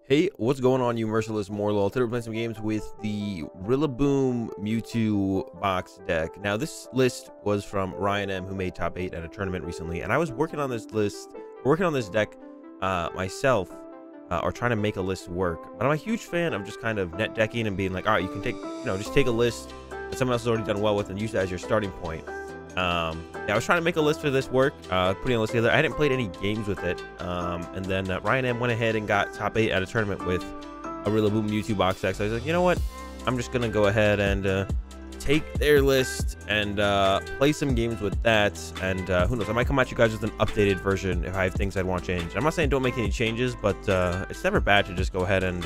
Hey, what's going on, you merciless Morlul? Today we're playing some games with the Rillaboom M3WBOX deck. Now, this list was from Ryan M, who made top 8 at a tournament recently, and I was working on this deck myself, or trying to make a list work. But I'm a huge fan of just kind of net decking and being like, all right, you can take, just take a list that someone else has already done well with and use that as your starting point. Yeah, I was trying to make a list for this work, putting a list together. I hadn't played any games with it, and then Ryan M went ahead and got top 8 at a tournament with a Rillaboom M3WBOX deck. So I was like, you know what, I'm just gonna go ahead and take their list and play some games with that, and who knows, I might come at you guys with an updated version if I have things I'd want to change. I'm not saying don't make any changes, but it's never bad to just go ahead and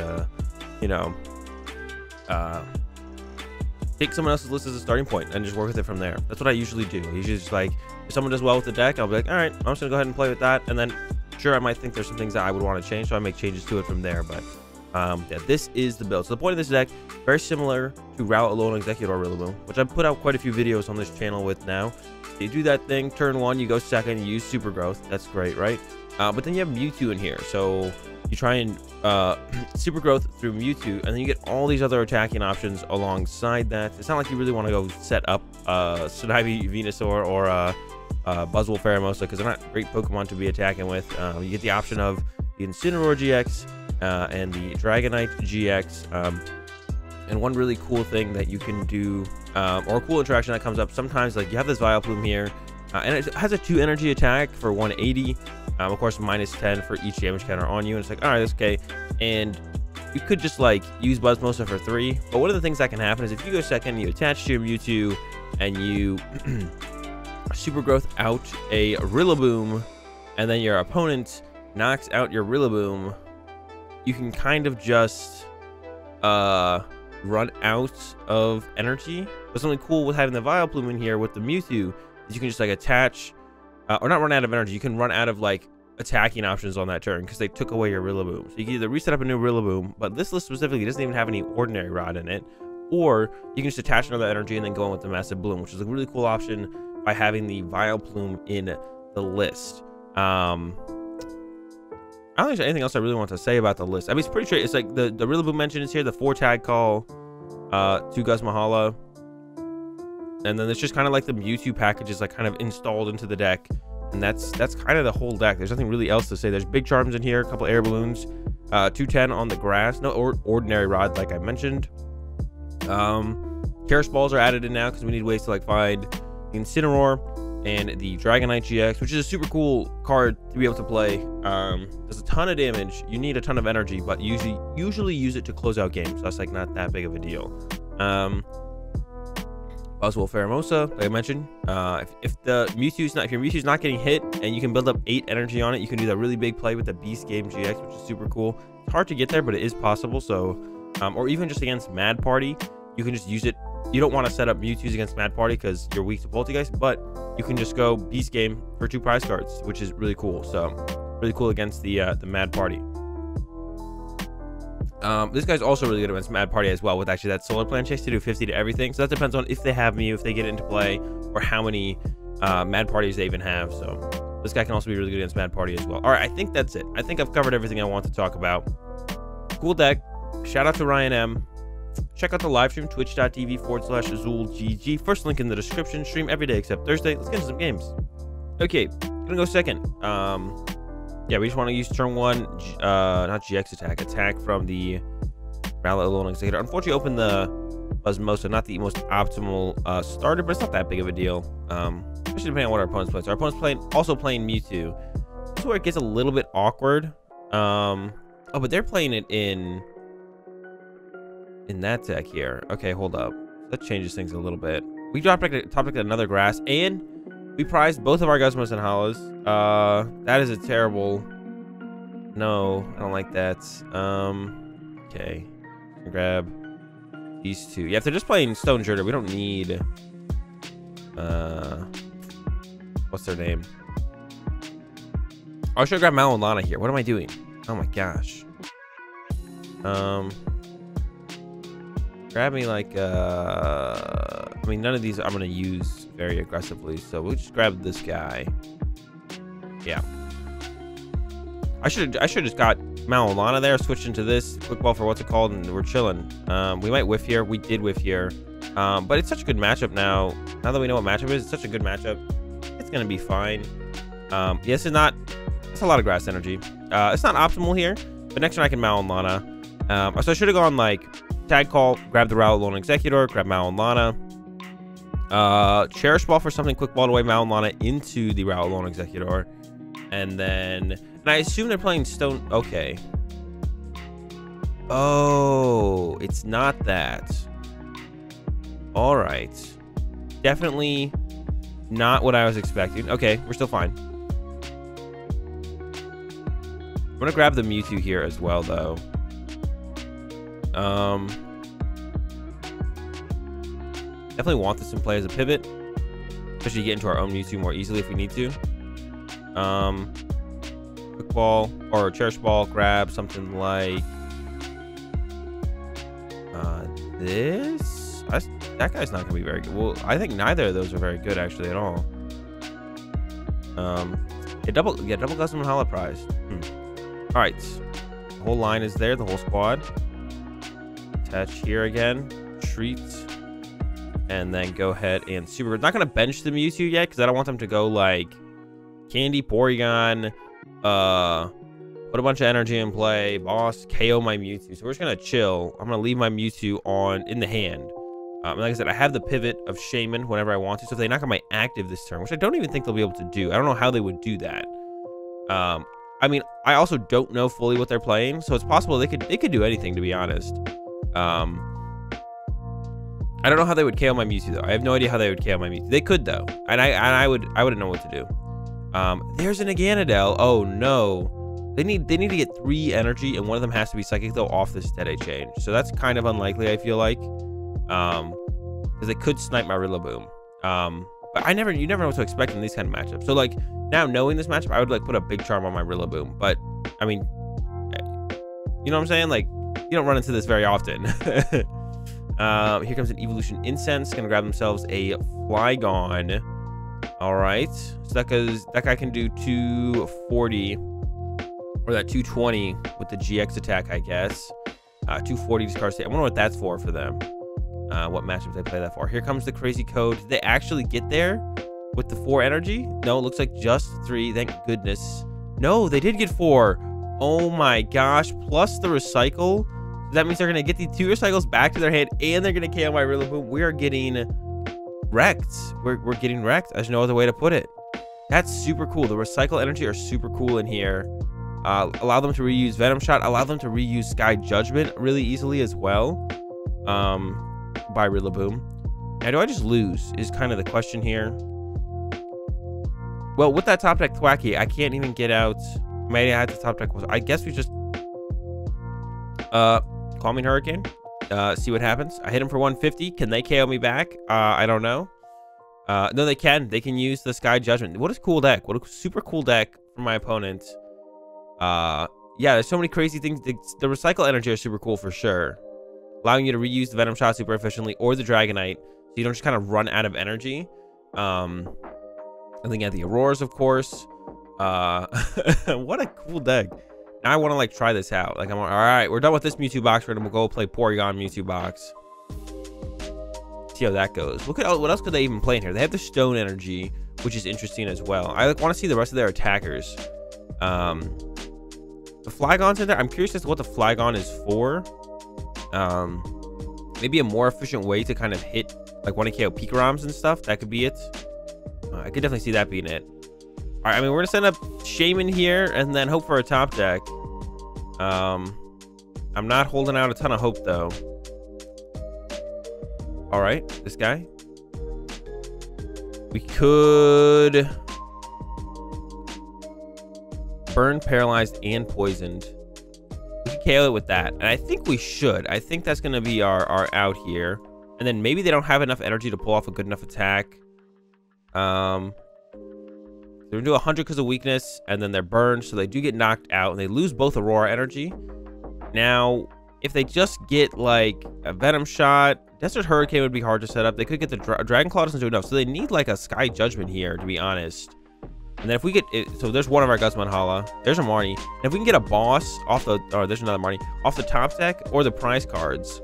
take someone else's list as a starting point and just work with it from there. That's what I usually do. Usually just like, if someone does well with the deck, I'll be like, all right, I'm just gonna go ahead and play with that, and then sure, I might think there's some things that I would want to change, so I make changes to it from there. But yeah, this is the build. So the point of this deck, very similar to Rowlet, Alolan, Exeggutor, Rillaboom, which I've put out quite a few videos on this channel with now. You do that thing, turn 1, you go second, you use Super Growth. That's great, right? But then you have Mewtwo in here, so you try and Super Growth through Mewtwo, and then you get all these other attacking options alongside that. It's not like you really want to go set up Snivy, Venusaur, or Buzzwole Pheromosa, because they're not great Pokemon to be attacking with. You get the option of the Incineroar-GX and the Dragonite-GX. And one really cool thing that you can do, or a cool interaction that comes up sometimes, like you have this Vileplume here, and it has a 2 energy attack for 180. Of course, -10 for each damage counter on you, and it's like, all right, that's okay. And you could just like use Buzzmosa for 3, but one of the things that can happen is if you go second, you attach to your Mewtwo and you Super Growth out a Rillaboom, and then your opponent knocks out your Rillaboom, you can kind of just run out of energy. But something cool with having the Vileplume in here with the Mewtwo is you can just like attach, or not run out of energy, you can run out of like attacking options on that turn because they took away your Rillaboom. So you can either reset up a new Rillaboom, but this list specifically doesn't even have any ordinary rod in it, or you can just attach another energy and then go in with the Massive Bloom, which is a really cool option by having the Vileplume in the list. I don't think there's anything else I really want to say about the list. I mean, it's pretty sure it's like the Rillaboom mentioned is here, the 4 Tag Call, 2 Guzma Hala, and then it's just kind of like the Mewtwo packages like kind of installed into the deck, and that's kind of the whole deck. There's nothing really else to say. There's Big Charms in here, a couple Air Balloons, 210 on the grass, no ordinary rod like I mentioned. Cherish Balls are added in now because we need ways to like find the Incineroar and the Dragonite-GX, which is a super cool card to be able to play. Does a ton of damage. You need a ton of energy, but usually use it to close out games. So that's like not that big of a deal. Buzzwole Pheromosa, like I mentioned. If your Mewtwo's not getting hit and you can build up 8 energy on it, you can do that really big play with the Beast Game GX, which is super cool. It's hard to get there, but it is possible. So, or even just against Mad Party, you can just use it. You don't want to set up Mewtwo's against Mad Party because you're weak to Poltergeist, but you can just go Beast Game for 2 prize cards, which is really cool. So, really cool against the Mad Party. This guy's also really good against Mad Party as well, with actually that Solar Plan chase to do 50 to everything. So that depends on if they have Mew, if they get it into play, or how many Mad Parties they even have. So this guy can also be really good against Mad Party as well. All right, I think that's it. I think I've covered everything I want to talk about. Cool deck. Shout out to Ryan M. Check out the live stream, twitch.tv/AzulGG. First link in the description. Stream every day except Thursday. Let's get into some games. Okay, gonna go second. Yeah, we just want to use turn 1, not GX attack from the Rowlet, Alolan, Exeggutor. Unfortunately, open the Buzzmosa, not the most optimal starter, but it's not that big of a deal. Especially depending on what our opponent's playing. So our opponent's also playing Mewtwo. This is where it gets a little bit awkward. Oh, but they're playing it in that deck here. Okay, hold up. That changes things a little bit. We dropped top deck another grass, and we prized both of our Guzmas and Halas. That is a terrible. No, I don't like that. Okay. Grab these 2. Yeah, if they're just playing Stone Jurter, we don't need. What's their name? Oh, I should grab Mallow Lana here. What am I doing? Oh my gosh. Grab me like I mean, none of these I'm gonna use very aggressively, so we'll just grab this guy. Yeah, I should have just got Mallow Lana there, switch into this quick ball for what's it called, and we're chilling. We might whiff here. We did whiff here. But it's such a good matchup now. Now that we know what matchup is, it's such a good matchup. It's gonna be fine. Yes, it's not. It's a lot of grass energy. It's not optimal here, but next turn I can Mallow Lana. So I should have gone like Tag Call, grab the Rowlet Exeggutor, grab Mallow Lana. Cherish Ball for something, quick ball away Mallow Lana into the Rowlet Exeggutor, and then I assume they're playing Stone. Okay. Oh, it's not that. All right. Definitely not what I was expecting. Okay, we're still fine. I'm gonna grab the Mewtwo here as well, though. Definitely want this in play as a pivot, especially get into our own Mewtwo more easily if we need to. Quick ball or Cherish Ball, grab something like this. That guy's not gonna be very good. Well, I think neither of those are very good actually at all. Double Guzma Hala prize. All right, the whole line is there, the whole squad. Attach here again, treat, and then go ahead and super. We're not gonna bench the Mewtwo yet because I don't want them to go like Candy, Porygon, put a bunch of energy in play, boss, KO my Mewtwo. So we're just gonna chill. I'm gonna leave my Mewtwo in the hand. Like I said, I have the pivot of Shaymin whenever I want to. So if they knock out my active this turn, which I don't even think they'll be able to do, I don't know how they would do that. I mean, I also don't know fully what they're playing, so it's possible they could do anything, to be honest. I don't know how they would KO my Mewtwo though. I have no idea how they would KO my Mewtwo. They could though, and I wouldn't know what to do. There's an Iganadel. Oh no, they need to get 3 energy, and one of them has to be psychic though off this DAA change. So that's kind of unlikely, I feel like, because they could snipe my Rillaboom. But you never know what to expect in these kind of matchups. So like now knowing this matchup, I would like put a Big Charm on my Rillaboom. But I mean, you know what I'm saying? Like you don't run into this very often. Here comes an Evolution Incense. Gonna grab themselves a Flygon. All right, so that guy can do 240 or that 220 with the GX attack, I guess. 240 discard state. I wonder what that's for them. What matchups they play that for. Here comes the crazy code. Did they actually get there with the 4 energy? No, it looks like just 3. Thank goodness. No, they did get 4. Oh my gosh. Plus the recycle. That means they're going to get the 2 recycles back to their hand, and they're going to KO my Rillaboom. We are getting wrecked. We're getting wrecked. There's no other way to put it. That's super cool. The recycle energy are super cool in here. Allow them to reuse Venom Shot. Allow them to reuse Sky Judgment really easily as well. By Rillaboom. Now, do I just lose is kind of the question here. Well, with that top deck Thwackey, I can't even get out. Maybe I had the top deck. I guess we just Calming Hurricane. See what happens. I hit him for 150. Can they KO me back? I don't know. No, they can. They can use the Sky Judgment. What a cool deck. What a super cool deck from my opponent. Yeah, there's so many crazy things. The recycle energy are super cool for sure. Allowing you to reuse the Venom Shot super efficiently, or the Dragonite, so you don't just kind of run out of energy. And then you have the Auroras, of course. What a cool deck. Now I want to like try this out. Like all right, we're done with this Mewtwo box. We're gonna go play Porygon Mewtwo box. See how that goes. Look at what else could they even play in here. They have the Stone Energy, which is interesting as well. I like want to see the rest of their attackers. The Flygon's in there. I'm curious as to what the Flygon is for. Maybe a more efficient way to kind of hit like 1 KO Pikaroms and stuff. That could be it. I could definitely see that being it. All right, I mean, we're gonna send up Shaymin here and then hope for a top deck. I'm not holding out a ton of hope though. All right, this guy. We could burn, paralyzed, and poisoned. We could KO it with that, and I think we should. I think that's gonna be our out here, and then maybe they don't have enough energy to pull off a good enough attack. They're gonna do 100 because of weakness, and then they're burned, so they do get knocked out, and they lose both Aurora energy. Now, if they just get like a Venom Shot, Desert Hurricane would be hard to set up. They could get the Dragon Claw, doesn't do enough, so they need like a Sky Judgment here, to be honest. And then if we get it, so there's one of our Guzma Hala. There's a Marnie. And if we can get a boss off the, or there's another Marnie off the top deck or the prize cards,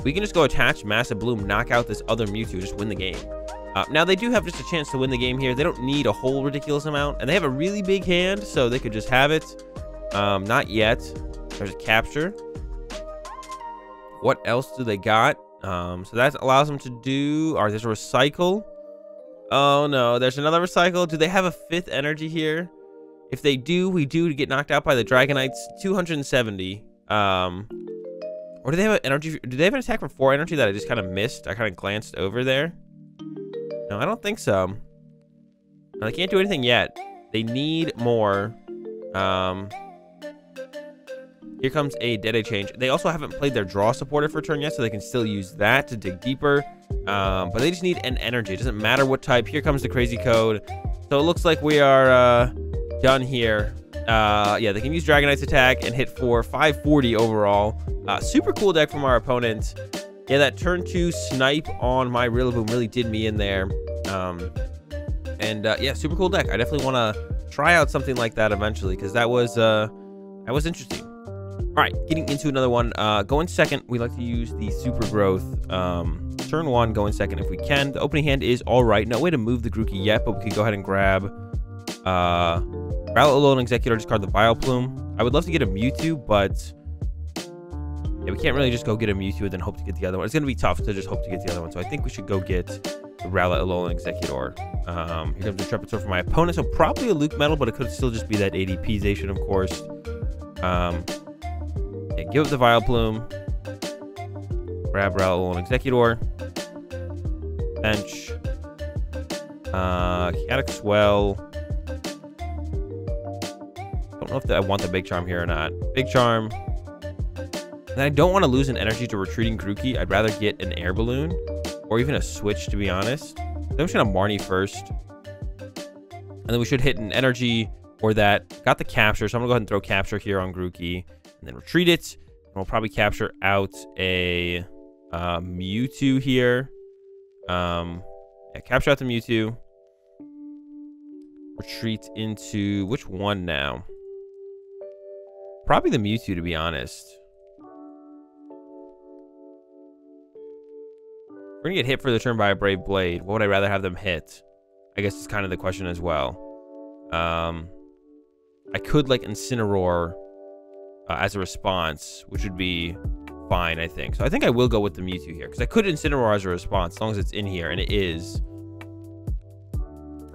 we can just go attach Massive Bloom, knock out this other Mewtwo, just win the game. Now they do have just a chance to win the game here. They don't need a whole ridiculous amount, and they have a really big hand, so they could just have it. Not yet. There's a capture. What else do they got? So that allows them to do, or there's a recycle. Oh no, there's another recycle. Do they have a 5th energy here? If they do, we do get knocked out by the Dragonites. 270. Or do they have an energy? Do they have an attack for 4 energy that I just kind of missed? I kind of glanced over there. No, I don't think so. No, they can't do anything yet. They need more. Here comes a DAA change. They also haven't played their draw supporter for turn yet, so they can still use that to dig deeper. But they just need an energy. It doesn't matter what type. Here comes the crazy code. So it looks like we are done here. Yeah, they can use Dragonite's attack and hit for 540 overall. Super cool deck from our opponent. Yeah, that turn 2 snipe on my Rillaboom really did me in there. Yeah, super cool deck. I definitely want to try out something like that eventually, because that was interesting. All right, getting into another one. Going second, we like to use the super growth. Turn 1, going second if we can. The opening hand is all right. No way to move the Grookey yet, but we could go ahead and grab Rowlet, Alolan, Exeggutor, discard the Vileplume. I would love to get a Mewtwo, but yeah, we can't really just go get a Mewtwo and then hope to get the other one. It's going to be tough to just hope to get the other one. So I think we should go get the Rowlet, Alolan, Exeggutor. Here comes the Trepidator for my opponent. So probably a Luke Metal, but it could still just be that ADP-zation, of course. Yeah, give up the Vileplume. Grab Rowlet, Alolan, Exeggutor. Bench. Chaotic Swell. Don't know if I want the Big Charm here or not. Big Charm. And I don't want to lose an energy to retreating Grookey. I'd rather get an Air Balloon or even a switch, to be honest. Then we should have Marnie first. And then we should hit an energy or that. Got the capture, so I'm going to go ahead and throw capture here on Grookey. And then retreat it. And we'll probably capture out a Mewtwo here. Yeah, capture out the Mewtwo. Retreat into which one now? Probably the Mewtwo, to be honest. We're gonna get hit for the turn by a Brave Blade. What would I rather have them hit? I guess it's kind of the question as well. I could like Incineroar as a response, which would be fine, I think. So I think I will go with the Mewtwo here, because I could Incineroar as a response as long as it's in here, and it is.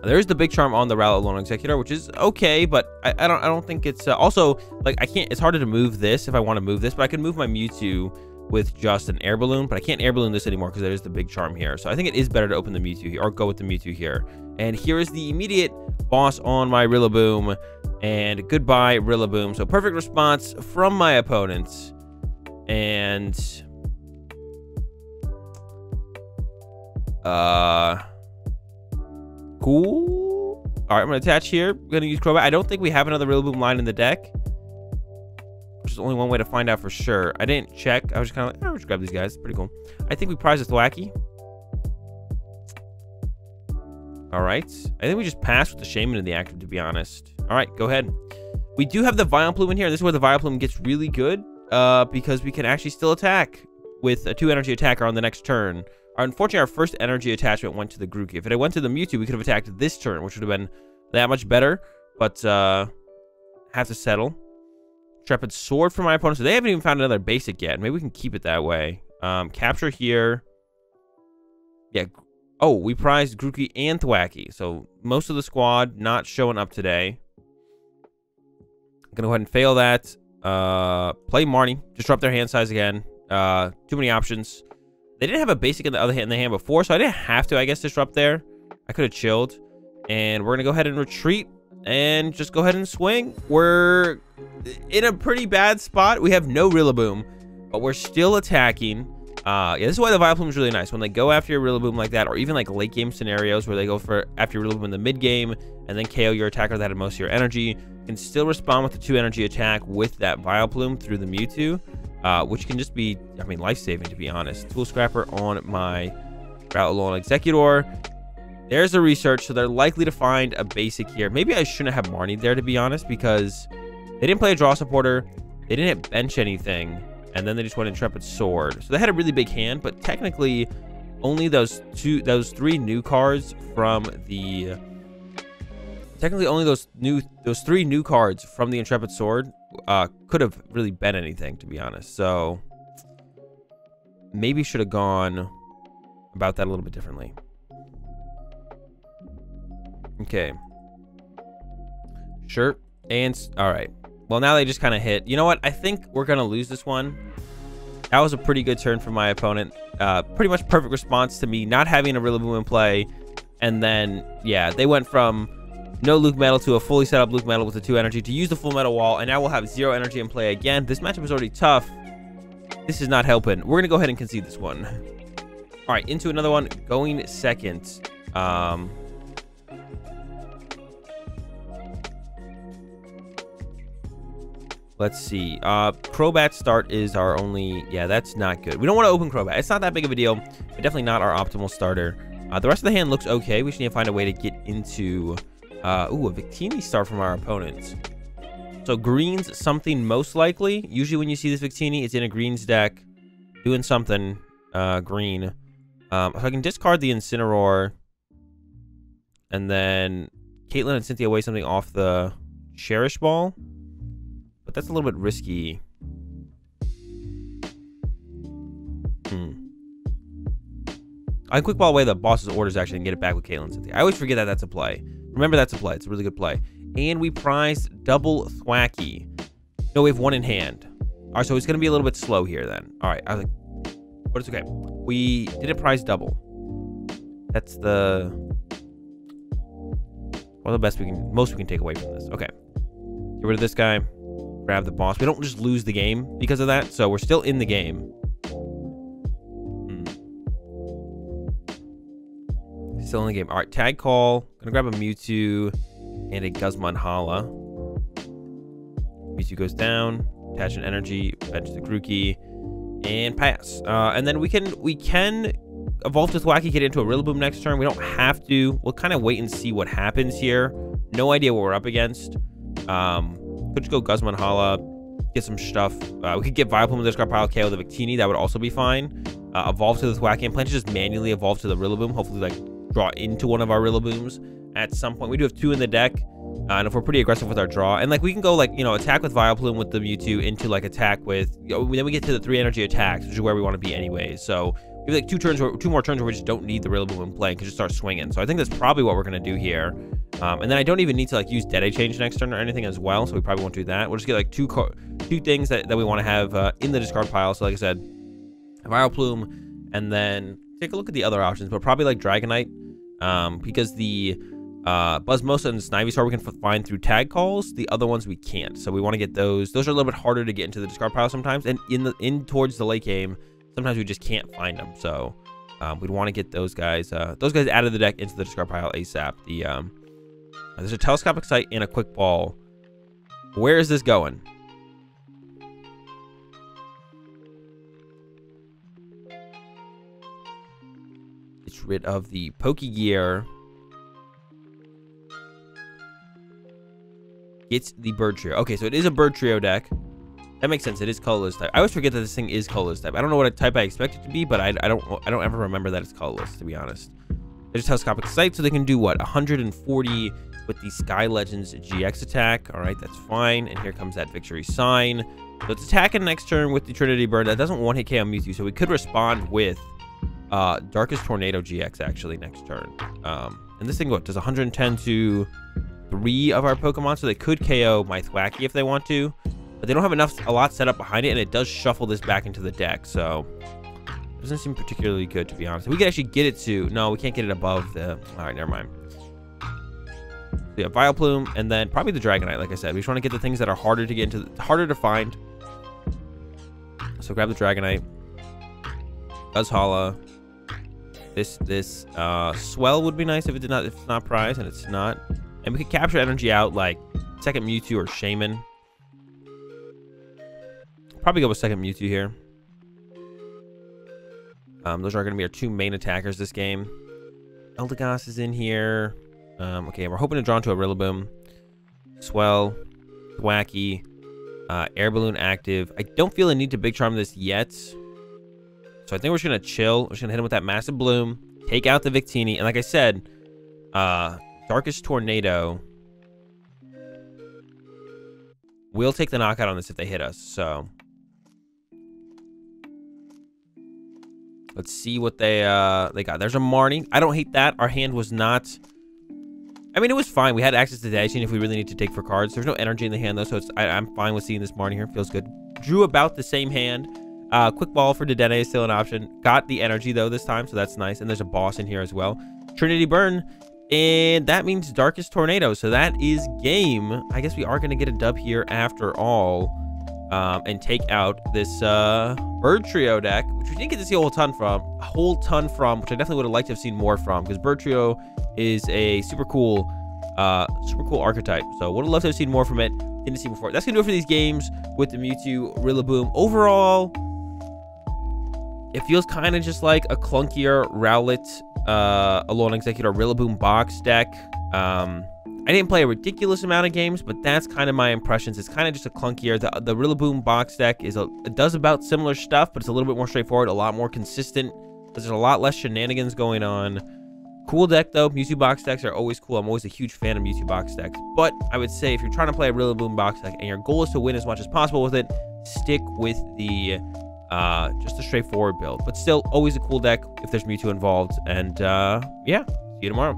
There's the Big Charm on the Rowlet, Alolan, Exeggutor, which is okay, but I don't think it's also like I can't. It's harder to move this if I want to move this, but I can move my Mewtwo with just an Air Balloon, but I can't Air Balloon this anymore because there is the Big Charm here. So I think it is better to open the Mewtwo here, or go with the Mewtwo here. And here is the immediate boss on my Rillaboom, and goodbye Rillaboom. So perfect response from my opponent, and cool. All right, I'm gonna attach here. I'm gonna use Crobat. I don't think we have another Rillaboom line in the deck. Which is only one way to find out for sure. I didn't check. I was just kind of like, oh, let's grab these guys. Pretty cool. I think we prize a Thwackey. All right. I think we just passed with the Shaymin in the active, to be honest. All right, go ahead. We do have the Vileplume in here. This is where the Vileplume gets really good because we can actually still attack with a 2 energy attacker on the next turn. Unfortunately, our first energy attachment went to the Grookey. If it had went to the Mewtwo, we could have attacked this turn, which would have been that much better. But have to settle. Intrepid Sword for my opponent. So they haven't even found another basic yet. Maybe we can keep it that way. Capture here. Yeah. Oh, we prized Grookey and Thwackey. So most of the squad not showing up today. I'm going to go ahead and fail that. Play Marnie. Disrupt their hand size again. Too many options. They didn't have a basic in the other hand in the hand before, so I didn't have to, I guess, disrupt there. I could have chilled. And we're going to go ahead and retreat and just go ahead and swing. We're in a pretty bad spot. We have no Rillaboom, but we're still attacking. Yeah, this is why the Vileplume is really nice. When they go after your Rillaboom like that, or even like late game scenarios where they go for after your Rillaboom in the mid game and then KO your attacker that had most of your energy, you can still respond with the 2 energy attack with that Vileplume through the Mewtwo, which can just be, I mean, life-saving, to be honest. Tool Scrapper on my Rowlet, Alolan, Exeggutor. There's a research, so they're likely to find a basic here. Maybe I shouldn't have Marnie there, to be honest, because they didn't play a draw supporter. They didn't bench anything, and then they just went Intrepid Sword. So they had a really big hand, but technically only those three new cards from the... Technically only those three new cards from the Intrepid Sword could have really been anything, to be honest. So maybe should have gone about that a little bit differently. Okay. Sure. And all right. Well, now they just kind of hit. You know what? I think we're going to lose this one. That was a pretty good turn from my opponent. Pretty much perfect response to me not having a Rillaboom in play. And then, yeah, they went from no Luke Metal to a fully set up Luke Metal with the 2 energy to use the full metal wall. And now we'll have 0 energy in play again. This matchup is already tough. This is not helping. We're going to go ahead and concede this one. All right, into another one. Going second. Let's see. Crobat start is our only... Yeah, that's not good. We don't want to open Crobat. It's not that big of a deal, but definitely not our optimal starter. The rest of the hand looks okay. We just need to find a way to get into... ooh, a Victini start from our opponents. So greens, something most likely. Usually when you see this Victini, it's in a greens deck. Doing something green. So I can discard the Incineroar. And then Caitlin and Cynthia away something off the Cherish Ball. But that's a little bit risky. I can quick ball away the boss's orders actually and get it back with Caitlin and Cynthia. I always forget that that's a play. Remember that's a play. It's a really good play. And we prized double Thwackey. No, we have 1 in hand. All right, so it's going to be a little bit slow here then. All right, I was like, but it's okay. We didn't prize double. That's the... Well, the best we can... Most we can take away from this. Okay. Get rid of this guy. Grab the boss. We don't just lose the game because of that, so we're still in the game. Still in the game. All right, Tag Call. Gonna grab a Mewtwo and a Guzma Hala. Mewtwo goes down. Attach an energy. Bench the Grookey. And pass. And then we can evolve to Thwackey, get into a Rillaboom next turn. We don't have to. We'll kind of wait and see what happens here. No idea what we're up against. Could just go Guzma Hala, get some stuff. We could get Vileplume in the discard pile, KO the Victini. That would also be fine. Evolve to the Thwackey and plan to just manually evolve to the Rillaboom. Hopefully, like, draw into one of our Rillabooms at some point. We do have 2 in the deck. And if we're pretty aggressive with our draw, and like we can go like, you know, attack with Vileplume with the Mewtwo into like attack with, you know, then we get to the 3 energy attacks, which is where we want to be anyways. So we have like 2 more turns where we just don't need the Rillaboom in play and can just start swinging. So I think that's probably what we're going to do here. And then I don't even need to like use DAA change next turn or anything as well. So we probably won't do that. We'll just get like two things that we want to have in the discard pile. So like I said, Vileplume, and then take a look at the other options, but probably like Dragonite, because the Buzzmosa and Snivy we can find through tag calls. The other ones we can't, so we want to get those. Those are a little bit harder to get into the discard pile sometimes, and in towards the late game, sometimes we just can't find them. So we'd want to get those guys out of the deck into the discard pile ASAP. There's a telescopic sight and a quick ball. Where is this going? It's rid of the Pokegear. It's the Bird Trio. Okay, so it is a Bird Trio deck. That makes sense. It is colorless type. I always forget that this thing is colorless type. I don't know what type I expect it to be, but I don't ever remember that it's colorless, to be honest. There's telescopic sight, so they can do what? 140 with the Sky Legends GX attack. All right, that's fine. And here comes that victory sign. So it's attacking next turn with the Trinity Burn. That doesn't one-hit KO Mewtwo, so we could respond with Darkest Tornado GX actually next turn. And this thing what does 110 to 3 of our Pokemon, so they could KO my Thwackey if they want to, but they don't have a lot set up behind it, and it does shuffle this back into the deck, so it doesn't seem particularly good, to be honest. We could actually get it to... No, we can't get it above the... All right, never mind. So yeah, Vileplume, and then probably the Dragonite, like I said. We just want to get the things that are harder to get into... harder to find. So grab the Dragonite. Hala. This Swell would be nice if it's not prized, and it's not. And we could capture energy out, like, second Mewtwo or Shaymin. Probably go with second Mewtwo here. Those are going to be our 2 main attackers this game. Eldegoss is in here. Okay, we're hoping to draw into a Rillaboom, Swell, Thwackey, Air Balloon active. I don't feel a need to Big Charm this yet. So I think we're just going to chill. We're just going to hit him with that Massive Bloom, take out the Victini. And like I said, Darkest Tornado will take the knockout on this if they hit us. So let's see what they got. There's a Marnie. I don't hate that. Our hand was not... I mean, it was fine. We had access to Dashing if we really need to take for cards. There's no energy in the hand, though, so I'm fine with seeing this Marnie here. Feels good. Drew about the same hand. Quick Ball for Dedenne is still an option. Got the energy, though, this time, so that's nice. And there's a boss in here as well. Trinity Burn. And that means Darkest Tornado. So that is game. I guess we are going to get a dub here after all. And take out this Bird Trio deck, which we didn't get to see a whole ton from, which I definitely would have liked to have seen more from, because Bird Trio is a super cool archetype. So would have loved to have seen more from it. Didn't see before. That's gonna do it for these games with the Mewtwo Rillaboom. Overall, it feels kind of just like a clunkier Rowlet, Alolan Exeggutor Rillaboom box deck. I didn't play a ridiculous amount of games, but that's kind of my impressions. It's kind of just a clunkier. The Rillaboom box deck it does about similar stuff, but it's a little bit more straightforward, a lot more consistent. There's a lot less shenanigans going on. Cool deck, though. Mewtwo box decks are always cool. I'm always a huge fan of Mewtwo box decks. But I would say if you're trying to play a Rillaboom box deck and your goal is to win as much as possible with it, stick with the just a straightforward build. But still, always a cool deck if there's Mewtwo involved. And yeah, see you tomorrow.